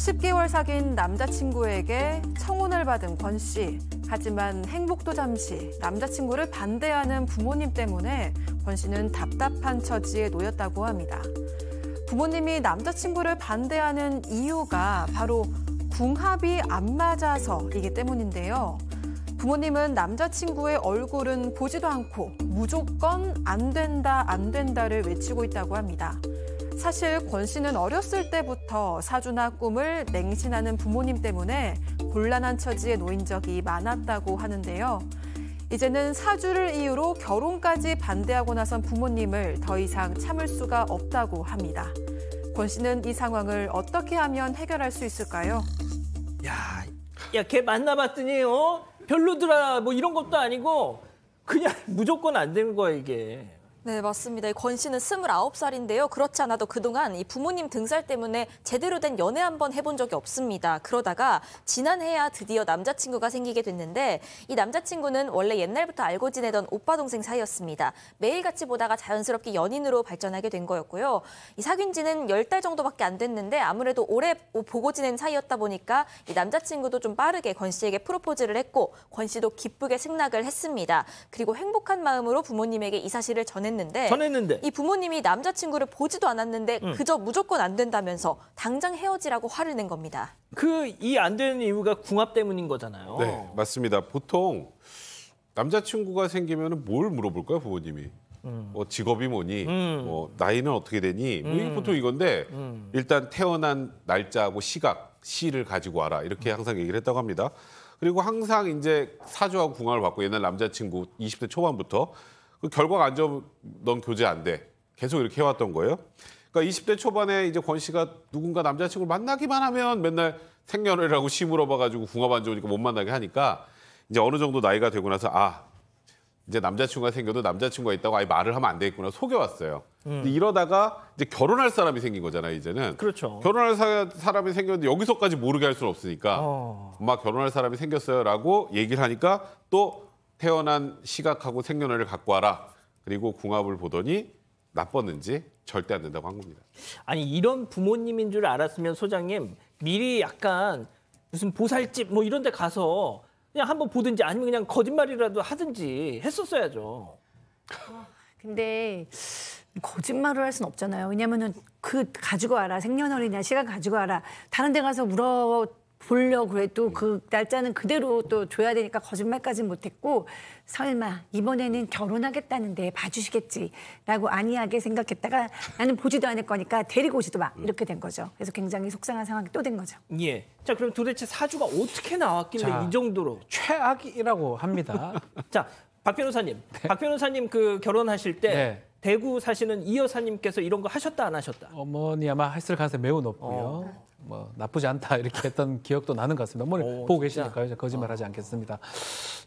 10개월 사귄 남자친구에게 청혼을 받은 권 씨. 하지만 행복도 잠시 남자친구를 반대하는 부모님 때문에 권 씨는 답답한 처지에 놓였다고 합니다. 부모님이 남자친구를 반대하는 이유가 바로 궁합이 안 맞아서이기 때문인데요. 부모님은 남자친구의 얼굴은 보지도 않고 무조건 안 된다, 안 된다를 외치고 있다고 합니다. 사실 권 씨는 어렸을 때부터 사주나 꿈을 맹신하는 부모님 때문에 곤란한 처지에 놓인 적이 많았다고 하는데요. 이제는 사주를 이유로 결혼까지 반대하고 나선 부모님을 더 이상 참을 수가 없다고 합니다. 권 씨는 이 상황을 어떻게 하면 해결할 수 있을까요? 야, 걔 만나봤더니 별로더라 뭐 이런 것도 아니고 그냥 무조건 안 되는 거야 이게. 네, 맞습니다. 권 씨는 29살인데요. 그렇지 않아도 그동안 이 부모님 등살 때문에 제대로 된 연애 한번 해본 적이 없습니다. 그러다가 지난해야 드디어 남자친구가 생기게 됐는데 이 남자친구는 원래 옛날부터 알고 지내던 오빠 동생 사이였습니다. 매일 같이 보다가 자연스럽게 연인으로 발전하게 된 거였고요. 이 사귄 지는 10달 정도밖에 안 됐는데 아무래도 오래 보고 지낸 사이였다 보니까 이 남자친구도 좀 빠르게 권 씨에게 프로포즈를 했고 권 씨도 기쁘게 승낙을 했습니다. 그리고 행복한 마음으로 부모님에게 이 사실을 전했는데 이 부모님이 남자친구를 보지도 않았는데 그저 무조건 안 된다면서 당장 헤어지라고 화를 낸 겁니다. 이 안 되는 이유가 궁합 때문인 거잖아요. 네, 맞습니다. 보통 남자친구가 생기면 뭘 물어볼까요, 부모님이? 직업이 뭐니? 나이는 어떻게 되니? 보통 이건데 일단 태어난 날짜하고 시를 가지고 와라. 이렇게 항상 얘기를 했다고 합니다. 그리고 항상 이제 사주하고 궁합을 받고 옛날 남자친구 20대 초반부터 그 결과가 안 좋으면 넌 교제 안 돼. 계속 이렇게 해왔던 거예요. 그러니까 20대 초반에 이제 권 씨가 누군가 남자친구를 만나기만 하면 맨날 생년월일하고 시 물어봐가지고 궁합 안 좋으니까 못 만나게 하니까 이제 어느 정도 나이가 되고 나서 이제 남자친구가 생겨도 남자친구가 있다고 아예 말을 하면 안 되겠구나 속여왔어요. 근데 이러다가 이제 결혼할 사람이 생긴 거잖아요, 이제는. 그렇죠. 결혼할 사람이 생겼는데 여기서까지 모르게 할 수는 없으니까 엄마 결혼할 사람이 생겼어요라고 얘기를 하니까 또 태어난 시각하고 생년월일을 갖고 와라. 그리고 궁합을 보더니 나빴는지 절대 안 된다고 한 겁니다. 아니 이런 부모님인 줄 알았으면 소장님 미리 약간 무슨 보살집 뭐 이런 데 가서 그냥 한번 보든지 아니면 그냥 거짓말이라도 하든지 했었어야죠. 근데 거짓말을 할 수는 없잖아요. 왜냐면은 가지고 와라. 생년월일이나 시간 가지고 와라. 다른 데 가서 보려고 해도 그 날짜는 그대로 또 줘야 되니까 거짓말까지는 못했고 설마 이번에는 결혼하겠다는데 봐주시겠지라고 안이하게 생각했다가 나는 보지도 않을 거니까 데리고 오지도 마 이렇게 된 거죠. 그래서 굉장히 속상한 상황이 또 된 거죠. 예. 자 그럼 도대체 사주가 어떻게 나왔길래 이 정도로 최악이라고 합니다. 자 박 변호사님, 네. 박 변호사님 그 결혼하실 때. 네. 대구 사시는 이 여사님께서 이런 거 하셨다 안 하셨다? 어머니 아마 했을 가능성이 매우 높고요. 뭐 나쁘지 않다 이렇게 했던 기억도 나는 것 같습니다. 어머니 보고 계시니까요. 거짓말하지 않겠습니다.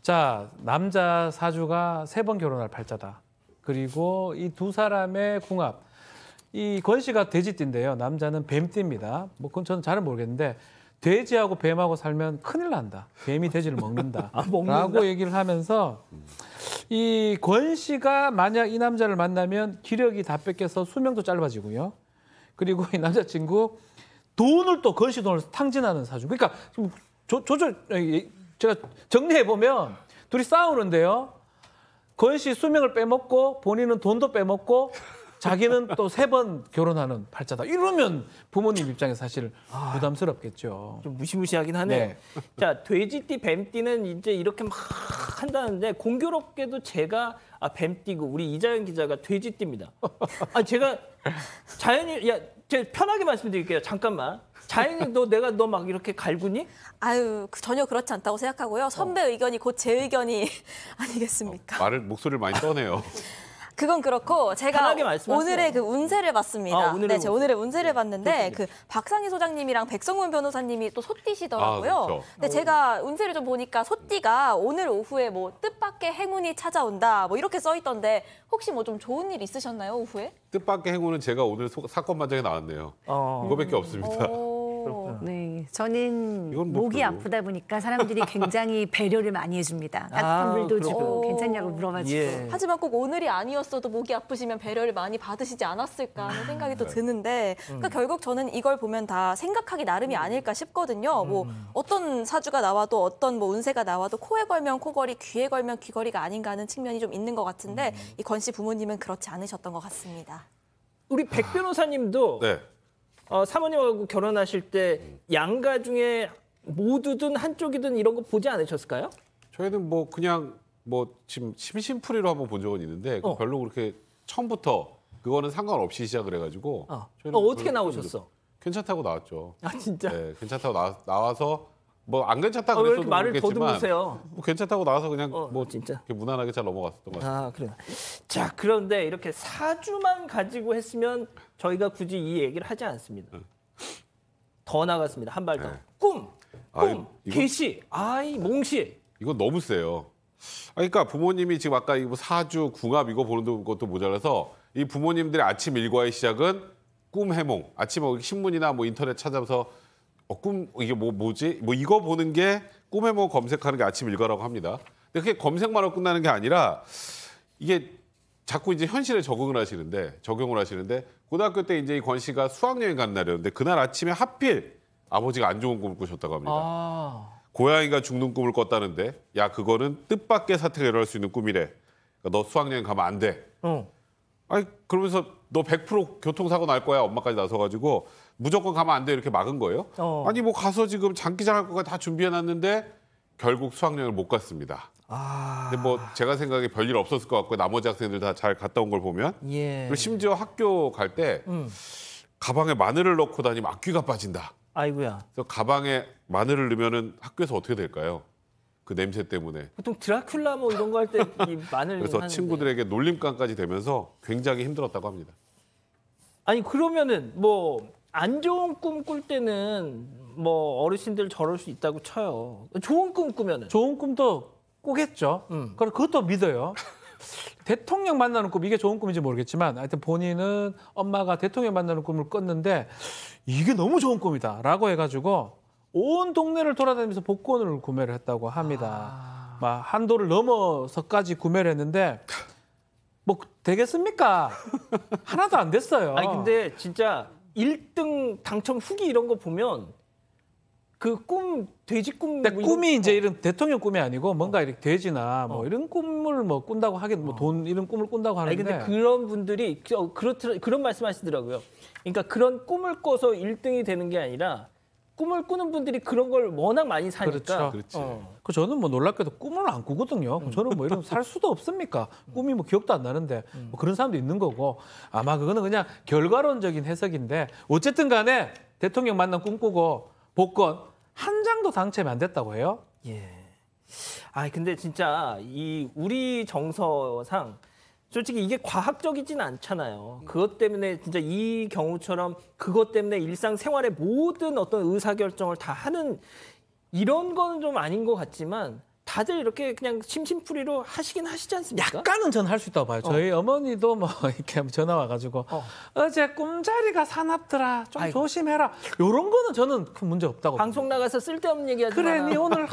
자, 남자 사주가 3번 결혼할 팔자다. 그리고 이 두 사람의 궁합. 이 권 씨가 돼지띠인데요. 남자는 뱀띠입니다. 뭐 그건 저는 잘은 모르겠는데 돼지하고 뱀하고 살면 큰일 난다. 뱀이 돼지를 먹는다. 라고 얘기를 하면서 이 권 씨가 만약 이 남자를 만나면 기력이 다 뺏겨서 수명도 짧아지고요. 그리고 이 남자친구 돈을 또 권 씨 돈을 탕진하는 사주. 그러니까 제가 정리해 보면 둘이 싸우는데요. 권 씨 수명을 빼먹고 본인은 돈도 빼먹고 자기는 또 3번 결혼하는 팔자다. 이러면 부모님 입장에서 사실 부담스럽겠죠. 좀 무시무시하긴 하네요. 네. 자, 돼지띠, 뱀띠는 이제 이렇게 막 한다는데 공교롭게도 제가 뱀띠고 우리 이자연 기자가 돼지띠입니다. 제가 자연이 제가 편하게 말씀드릴게요. 잠깐만. 자연이 너 막 이렇게 갈구니? 아유, 전혀 그렇지 않다고 생각하고요. 선배 의견이 곧 제 의견이 아니겠습니까? 목소리를 많이 떠네요. 그건 그렇고 제가 오늘의 그 운세를 봤습니다. 네, 제가 오늘의 운세를 봤는데 그 박상희 소장님이랑 백성문 변호사님이 또 소띠시더라고요. 그렇죠. 근데 제가 운세를 좀 보니까 소띠가 오늘 오후에 뭐 뜻밖의 행운이 찾아온다 뭐 이렇게 써 있던데 혹시 뭐 좀 좋은 일 있으셨나요, 오후에? 뜻밖의 행운은 제가 오늘 사건 반장에 나왔네요. 그거밖에 없습니다. 그렇구나. 네, 저는 이건 뭐 목이 별로. 아프다 보니까 사람들이 굉장히 배려를 많이 해줍니다. 따뜻한 물도 주고 그렇구나. 괜찮냐고 물어봐주고. 예. 하지만 꼭 오늘이 아니었어도 목이 아프시면 배려를 많이 받으시지 않았을까 하는 생각이 또 드는데 그러니까 결국 저는 이걸 보면 다 생각하기 나름이 아닐까 싶거든요. 뭐 어떤 사주가 나와도 어떤 뭐 운세가 나와도 코에 걸면 코걸이, 귀에 걸면 귀걸이가 아닌가 하는 측면이 좀 있는 것 같은데 이 권 씨 부모님은 그렇지 않으셨던 것 같습니다. 우리 백 변호사님도 네. 사모님하고 결혼하실 때 양가 중에 모두든 한쪽이든 이런 거 보지 않으셨을까요? 저희는 뭐 그냥 뭐 지금 심심풀이로 한번 본 적은 있는데 별로 그렇게 처음부터 그거는 상관없이 시작을 해가지고 저희는 어떻게 별로 나오셨어? 괜찮다고 나왔죠. 아 진짜? 네, 괜찮다고 나와서 뭐 안 괜찮다 왜 그랬어도 이렇게 말을 모르겠지만 더듬으세요? 뭐 괜찮다고 나와서 그냥 뭐 진짜. 이렇게 무난하게 잘 넘어갔었던 것 같아요. 아 그래요. 자 그런데 이렇게 사주만 가지고 했으면 저희가 굳이 이 얘기를 하지 않습니다. 더 나갔습니다. 한 발 더. 네. 꿈, 이거- 계시, 몽시. 이건 너무 세요. 그러니까 부모님이 지금 아까 이거 사주, 궁합 이거 보는 것도 모자라서 이 부모님들의 아침 일과의 시작은 꿈 해몽. 아침에 신문이나 뭐 인터넷 찾아서 꿈 이게 뭐지? 뭐 이거 보는 게 꿈 해몽 검색하는 게 아침 일과라고 합니다. 근데 그게 검색만으로 끝나는 게 아니라 이게 자꾸 이제 현실에 적응을 하시는데 고등학교 때 이제 이 권 씨가 수학여행 가는 날이었는데 그날 아침에 하필 아버지가 안 좋은 꿈을 꾸셨다고 합니다. 아, 고양이가 죽는 꿈을 꿨다는데 야 그거는 뜻밖의 사태가 일어날 수 있는 꿈이래. 그러니까 너 수학여행 가면 안 돼. 아니 그러면서 너 100% 교통사고 날 거야. 엄마까지 나서가지고 무조건 가면 안 돼 이렇게 막은 거예요. 아니 뭐 가서 지금 장기장 할 거가 다 준비해놨는데 결국 수학여행을 못 갔습니다. 근데 뭐 제가 생각에 별일 없었을 것 같고 나머지 학생들 다 잘 갔다 온 걸 보면 예. 그리고 심지어 학교 갈 때 가방에 마늘을 넣고 다니면 악귀가 빠진다. 아이고야. 그래서 가방에 마늘을 넣으면은 학교에서 어떻게 될까요? 그 냄새 때문에. 보통 드라큘라 뭐 이런 거 할 때 이 마늘 그래서 하는데. 친구들에게 놀림감까지 되면서 굉장히 힘들었다고 합니다. 아니 그러면은 뭐 안 좋은 꿈 꿀 때는 뭐 어르신들 저럴 수 있다고 쳐요. 좋은 꿈 꾸면은. 좋은 꿈도 꾸겠죠. 그럼 그것도 믿어요. 대통령 만나는 꿈 이게 좋은 꿈인지 모르겠지만 하여튼 본인은 엄마가 대통령 만나는 꿈을 꿨는데 이게 너무 좋은 꿈이다라고 해가지고 온 동네를 돌아다니면서 복권을 구매를 했다고 합니다. 막 한도를 넘어서까지 구매를 했는데 뭐 되겠습니까? 하나도 안 됐어요. 아니 근데 진짜 1등 당첨 후기 이런 거 보면 그 꿈 돼지 꿈 근데 뭐 이런 꿈이 거- 이제 이런 대통령 꿈이 아니고 뭔가 이렇게 돼지나 뭐 이런 꿈을 뭐 꾼다고 하긴 뭐 돈 이런 꿈을 꾼다고 아니 하는데 근데 그런 분들이 그런 말씀하시더라고요. 그러니까 그런 꿈을 꿔서 1등이 되는 게 아니라 꿈을 꾸는 분들이 그런 걸 워낙 많이 사니까. 그렇죠. 그 저는 뭐 놀랍게도 꿈을 안 꾸거든요. 저는 뭐 이런 살 수도 없습니까? 꿈이 뭐 기억도 안 나는데 뭐 그런 사람도 있는 거고 아마 그거는 그냥 결과론적인 해석인데 어쨌든 간에 대통령 만남 꿈꾸고 복권 한 장도 당첨이 안 됐다고 해요. 예. 아 근데 진짜 이 우리 정서상 솔직히 이게 과학적이진 않잖아요. 그것 때문에 진짜 이 경우처럼 그것 때문에 일상생활의 모든 어떤 의사결정을 다 하는 이런 거는 좀 아닌 것 같지만 다들 이렇게 그냥 심심풀이로 하시긴 하시지 않습니까? 약간은 전 할 수 있다고 봐요. 저희 어머니도 뭐 이렇게 전화 와가지고 어제 꿈자리가 사납더라. 좀 아이고. 조심해라. 이런 거는 저는 큰 문제 없다고. 방송 나가서 쓸데없는 얘기하지 그래, 마라. 니 오늘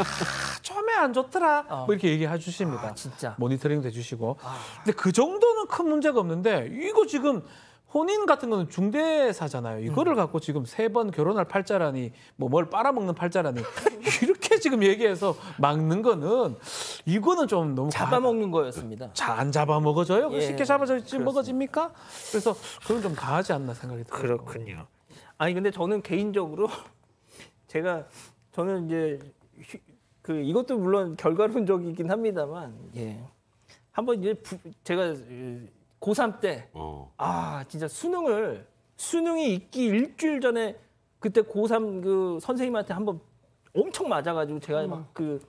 좀에 안 좋더라. 뭐 이렇게 얘기해 주십니다. 아, 진짜. 모니터링도 해주시고. 근데 그 정도는 큰 문제가 없는데 이거 지금 혼인 같은 거는 중대사잖아요. 이거를 갖고 지금 3번 결혼할 팔자라니 뭐 뭘 빨아먹는 팔자라니 이렇게 지금 얘기해서 막는 거는 이거는 좀 너무 잡아먹는 거였습니다. 안 잡아먹어져요? 예, 쉽게 잡아먹어집니까? 먹어집니까? 그래서 그건 좀 가하지 않나 생각이 들어요. 그렇군요. 아니 근데 저는 개인적으로 저는 이제 그 이것도 물론 결과론적이긴 합니다만 한번 이제 제가 고3 때 진짜 수능이 있기 일주일 전에 그때 고3 그 선생님한테 한번 엄청 맞아가지고 제가 막 그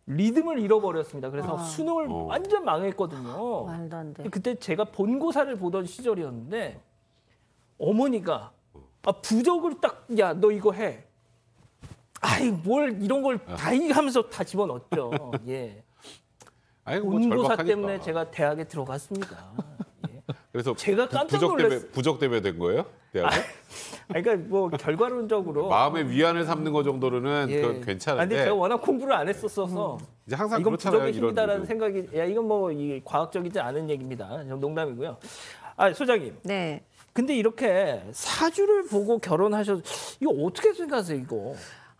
리듬을 잃어버렸습니다. 그래서 수능을 완전 망했거든요. 말도 안 돼. 그때 제가 본고사를 보던 시절이었는데 어머니가 부적을 딱 야 너 이거 해. 아이 뭘 이런 걸 다 하면서 다 집어넣었죠. 예. 아이고 뭐 본고사 절박하니까. 때문에 제가 대학에 들어갔습니다. 예. 그래서 제가 깜짝 놀랐어요. 부적 때문에 된 거예요? 대학에? 그러니까 뭐 결과론적으로 마음의 위안을 삼는 거 정도로는 그건 아, 괜찮은데. 근데 제가 워낙 공부를 안 했었어서 이제 항상 이건 그렇잖아요. 부적의 이런 힘이다라는 일도. 생각이 이건 뭐 이 과학적이지 않은 얘기입니다. 농담이고요. 아, 소장님. 네. 근데 이렇게 사주를 보고 결혼하셔서 이거 어떻게 생각하세요, 이거?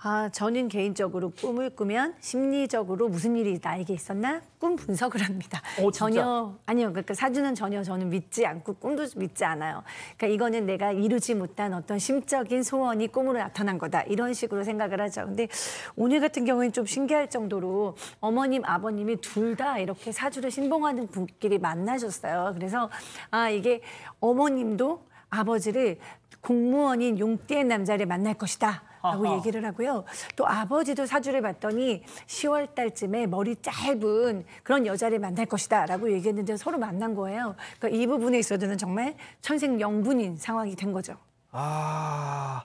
아, 저는 개인적으로 꿈을 꾸면 심리적으로 무슨 일이 나에게 있었나 꿈 분석을 합니다. 진짜? 아니요. 그러니까 사주는 전혀 저는 믿지 않고 꿈도 믿지 않아요. 그러니까 이거는 내가 이루지 못한 어떤 심적인 소원이 꿈으로 나타난 거다. 이런 식으로 생각을 하죠. 근데 오늘 같은 경우에는 좀 신기할 정도로 어머님, 아버님이 둘 다 이렇게 사주를 신봉하는 분끼리 만나셨어요. 그래서 아, 이게 어머님도 아버지를 공무원인 용띠의 남자를 만날 것이다. 라고 아하. 얘기를 하고요. 또 아버지도 사주를 봤더니 10월 달쯤에 머리 짧은 그런 여자를 만날 것이다 라고 얘기했는데 서로 만난 거예요. 그러니까 이 부분에 있어서는 정말 천생연분인 상황이 된 거죠. 아,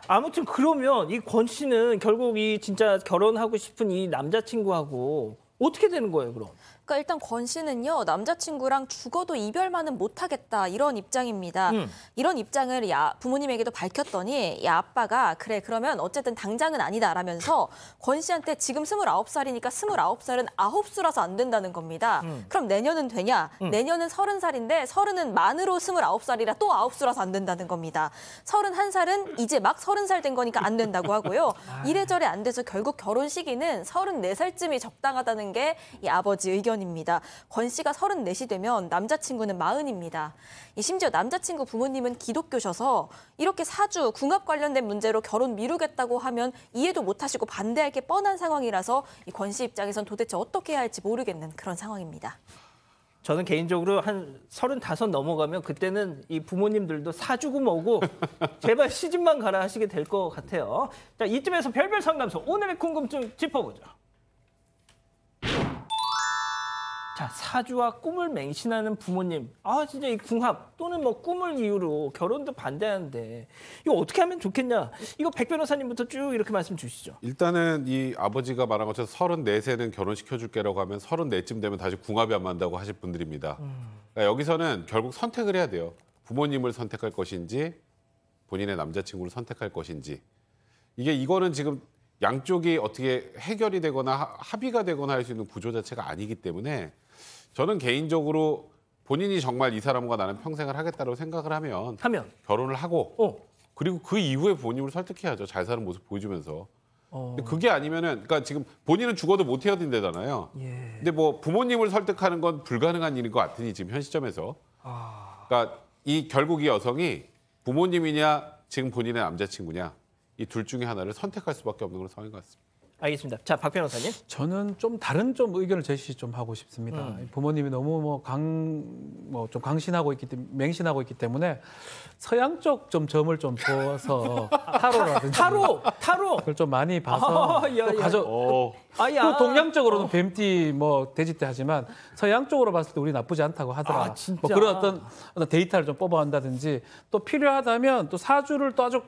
아무튼 그러면 이 권 씨는 결국 이 진짜 결혼하고 싶은 이 남자친구하고 어떻게 되는 거예요, 그럼? 그러니까 일단 권 씨는요, 남자친구랑 죽어도 이별만은 못하겠다 이런 입장입니다. 이런 입장을 부모님에게도 밝혔더니 아빠가 그래 그러면 어쨌든 당장은 아니다라면서 권 씨한테 지금 29살이니까 29살은 9수라서 안 된다는 겁니다. 그럼 내년은 되냐? 내년은 30살인데 30은 만으로 29살이라 또 9수라서 안 된다는 겁니다. 31살은 이제 막 30살 된 거니까 안 된다고 하고요. 이래저래 안 돼서 결국 결혼 시기는 34살쯤이 적당하다는 게 이 아버지 의견입니다. 권 씨가 34이 되면 남자친구는 40입니다. 심지어 남자친구 부모님은 기독교셔서 이렇게 사주, 궁합 관련된 문제로 결혼 미루겠다고 하면 이해도 못하시고 반대할 게 뻔한 상황이라서 이 권 씨 입장에선 도대체 어떻게 해야 할지 모르겠는 그런 상황입니다. 저는 개인적으로 한 35 넘어가면 그때는 이 부모님들도 사주고 뭐고 제발 시집만 가라 하시게 될 것 같아요. 자, 이쯤에서 별별 상담소 오늘의 궁금증 짚어보죠. 자, 사주와 꿈을 맹신하는 부모님. 아, 진짜 이 궁합 또는 뭐 꿈을 이유로 결혼도 반대하는데 이거 어떻게 하면 좋겠냐? 이거 백 변호사님부터 쭉 이렇게 말씀 주시죠. 일단은 이 아버지가 말한 것처럼 34세는 결혼시켜줄게라고 하면 34쯤 되면 다시 궁합이 안 맞는다고 하실 분들입니다. 그러니까 여기서는 결국 선택을 해야 돼요. 부모님을 선택할 것인지 본인의 남자친구를 선택할 것인지. 이거는 지금 양쪽이 어떻게 해결이 되거나 합의가 되거나 할 수 있는 구조 자체가 아니기 때문에 저는 개인적으로 본인이 정말 이 사람과 나는 평생을 하겠다고 생각을 하면 결혼을 하고 그리고 그 이후에 부모님을 설득해야죠. 잘 사는 모습 보여주면서. 근데 그게 아니면은 그러니까 지금 본인은 죽어도 못 헤어진다잖아요. 근데 뭐 부모님을 설득하는 건 불가능한 일인 것 같으니 지금 현 시점에서. 그러니까 결국 이 여성이 부모님이냐 지금 본인의 남자친구냐 이 둘 중에 하나를 선택할 수밖에 없는 그런 상황인 것 같습니다. 알겠습니다. 자, 박 변호사님. 저는 좀 다른 의견을 제시 좀 하고 싶습니다. 부모님이 너무 좀 강신하고 맹신하고 있기 때문에 서양 쪽 좀 점을 좀 보아서 타로라든지 타로 그걸 좀 많이 봐서 또 동양적으로는 뱀띠 돼지띠 하지만 서양 쪽으로 봤을 때 우리 나쁘지 않다고 하더라. 아, 진짜? 뭐 그런 어떤 데이터를 좀 뽑아온다든지 또 필요하다면 또 사주를 또 아주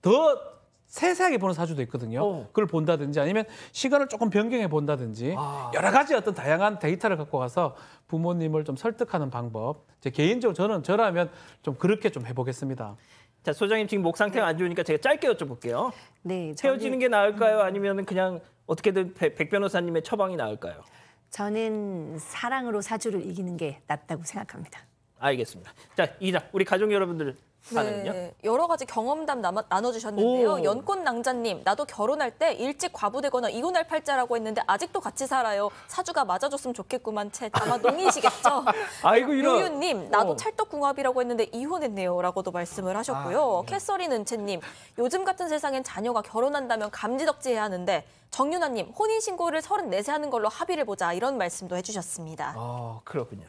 더 세세하게 보는 사주도 있거든요. 그걸 본다든지 아니면 시간을 조금 변경해 본다든지 여러 가지 어떤 다양한 데이터를 갖고 가서 부모님을 좀 설득하는 방법. 제 개인적으로 저라면 좀 그렇게 좀 해보겠습니다. 자, 소장님 지금 목 상태가 안 좋으니까 제가 짧게 여쭤볼게요. 네, 헤어지는 게 나을까요? 아니면 그냥 어떻게든 백 변호사님의 처방이 나을까요? 저는 사랑으로 사주를 이기는 게 낫다고 생각합니다. 알겠습니다. 자, 이 기자, 우리 가족 여러분들 반응은요? 네, 여러 가지 경험담 나눠주셨는데요. 연꽃낭자님, 나도 결혼할 때 일찍 과부되거나 이혼할 팔자라고 했는데 아직도 같이 살아요. 사주가 맞아줬으면 좋겠구만. 채 아마 농이시겠죠? 아이고 이런. 유유님, 나도 찰떡궁합이라고 했는데 이혼했네요라고도 말씀을 하셨고요. 캐서린 은채님, 요즘 같은 세상엔 자녀가 결혼한다면 감지덕지해야 하는데 정윤아님, 혼인신고를 34세 하는 걸로 합의를 보자 이런 말씀도 해주셨습니다. 그렇군요.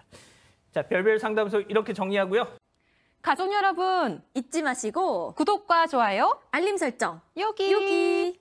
자, 별별 상담소 이렇게 정리하고요. 가족 여러분, 잊지 마시고 구독과 좋아요, 알림 설정 여기.